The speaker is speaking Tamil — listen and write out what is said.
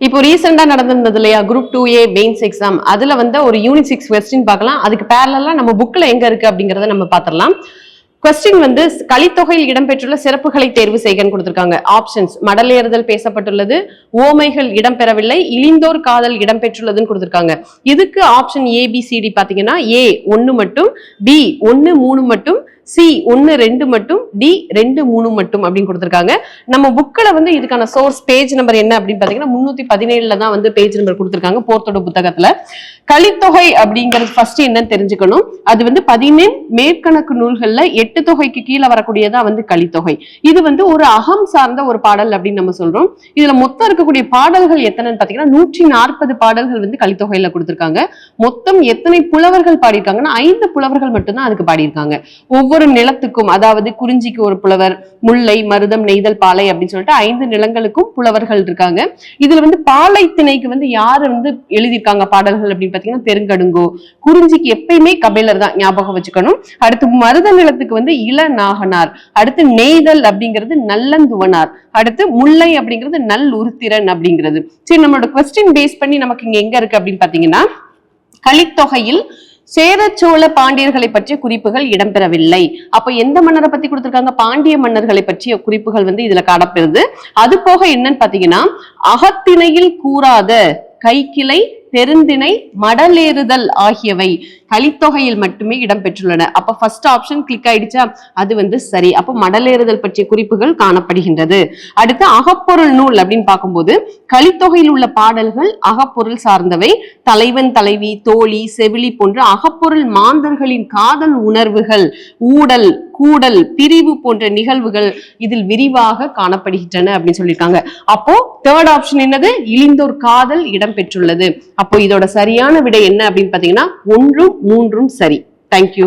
இப்போ ரீசெண்டா நடந்திருந்தது இல்லையா குரூப் 2A மெயின்ஸ் எக்ஸாம், அதுல வந்து ஒரு யூனிட் 6 கொஸ்டின் பார்க்கலாம். அதுக்கு பேரலா நம்ம புக்ல எங்க இருக்கு அப்படிங்கறத நம்ம பாத்திரலாம். கொஸ்டின் வந்து கலித்தொகையில் இடம்பெற்றுள்ள சிறப்புகளை தேர்வு செய்கன்னு கொடுத்திருக்காங்க. ஆப்ஷன்ஸ் மடலேறுதல் பேசப்பட்டுள்ளது, ஓமைகள் இடம்பெறவில்லை, இழிந்தோர் காதல் இடம்பெற்றுள்ளதுன்னு கொடுத்திருக்காங்க. இதுக்கு ஆப்ஷன் ABCD பாத்தீங்கன்னா A 1 மட்டும், B 1 3 மட்டும், C 1 2 மட்டும், D 2 3 மட்டும் அப்படின்னு கொடுத்திருக்காங்க. நம்ம புக்ல வந்து இதுக்கான சோர்ஸ் பேஜ் நம்பர் என்ன அப்படின்னு பாத்தீங்கன்னா 317 தான் வந்து பேஜ் நம்பர் கொடுத்திருக்காங்க போர்த்தோட புத்தகத்துல. கலித்தொகை அப்படிங்கிறது ஃபர்ஸ்ட் என்னன்னு தெரிஞ்சுக்கணும். அது வந்து 11 மேற்கணக்கு நூல்கள்ல 8 தொகைக்கு கீழே வரக்கூடியதா வந்து கலித்தொகை. இது வந்து ஒரு அகம் சார்ந்த ஒரு பாடல் அப்படின்னு நம்ம சொல்றோம். இதுல மொத்தம் இருக்கக்கூடிய பாடல்கள் எத்தனைன்னு பாத்தீங்கன்னா 140 பாடல்கள் வந்து கலித்தொகையில கொடுத்திருக்காங்க. மொத்தம் எத்தனை புலவர்கள் பாடியிருக்காங்கன்னா 5 புலவர்கள் மட்டும்தான் அதுக்கு பாடியிருக்காங்க. ஒவ்வொரு நிலத்துக்கும், அதாவது குறிஞ்சிக்கு ஒரு புலவர், முல்லை, மருதம், நெய்தல், பாலை அப்படின்னு சொல்லிட்டு 5 நிலங்களுக்கும் புலவர்கள் இருக்காங்க. இதுல வந்து பாலை திணைக்கு வந்து யாரு வந்து எழுதியிருக்காங்க பாடல்கள் அப்படின்னு பாத்தீங்கன்னா பெருங்கடுங்கோ. குறிஞ்சிக்கு எப்பயுமே கபிலர் தான், ஞாபகம் வச்சுக்கணும். அடுத்து மருத நிலத்துக்கு வந்து இளநாகனார், அடுத்து நெய்தல் அப்படிங்கிறது நல்லந்துவனார், அடுத்து முல்லை அப்படிங்கிறது நல் உருத்திரன் அப்படிங்கிறது. சரி, நம்மளோட கொஸ்டின் பேஸ் பண்ணி நமக்கு இங்க எங்க இருக்கு அப்படின்னு பாத்தீங்கன்னா கலித்தொகையில் சேரச்சோழ பாண்டியர்களை பற்றிய குறிப்புகள் இடம்பெறவில்லை. அப்ப எந்த மன்னரை பத்தி கொடுத்திருக்காங்க? பாண்டிய மன்னர்களை பற்றிய குறிப்புகள் வந்து இதுல காணப்பெறுது. அது போக என்னன்னு பாத்தீங்கன்னா அகத்திணையில் கூறாத கைக்கிளை, பெருந்திணை, மடலேறுதல் ஆகியவை கலித்தொகையில் மட்டுமே இடம்பெற்றுள்ளன. அப்ப ஃபர்ஸ்ட் ஆப்ஷன் கிளிக் ஆயிடுச்சா? அது வந்து சரி. அப்ப மடலேறுதல் பற்றிய குறிப்புகள் காணப்படுகின்றது. அடுத்து அகப்பொருள் நூல் அப்படின்னு பார்க்கும்போது கலித்தொகையில் உள்ள பாடல்கள் அகப்பொருள் சார்ந்தவை. தலைவன், தலைவி, தோழி, செவிலி போன்ற அகப்பொருள் மாந்தர்களின் காதல் உணர்வுகள், ஊடல், கூடல், பிரிவு போன்ற நிகழ்வுகள் இதில் விரிவாக காணப்படுகின்றன அப்படின்னு சொல்லியிருக்காங்க. அப்போ தேர்ட் ஆப்ஷன் என்னது? இழிந்தோர் காதல் இடம்பெற்றுள்ளது. அப்போ இதோட சரியான விடை என்ன அப்படின்னு பாத்தீங்கன்னா 1 3 சரி. தேங்க்யூ.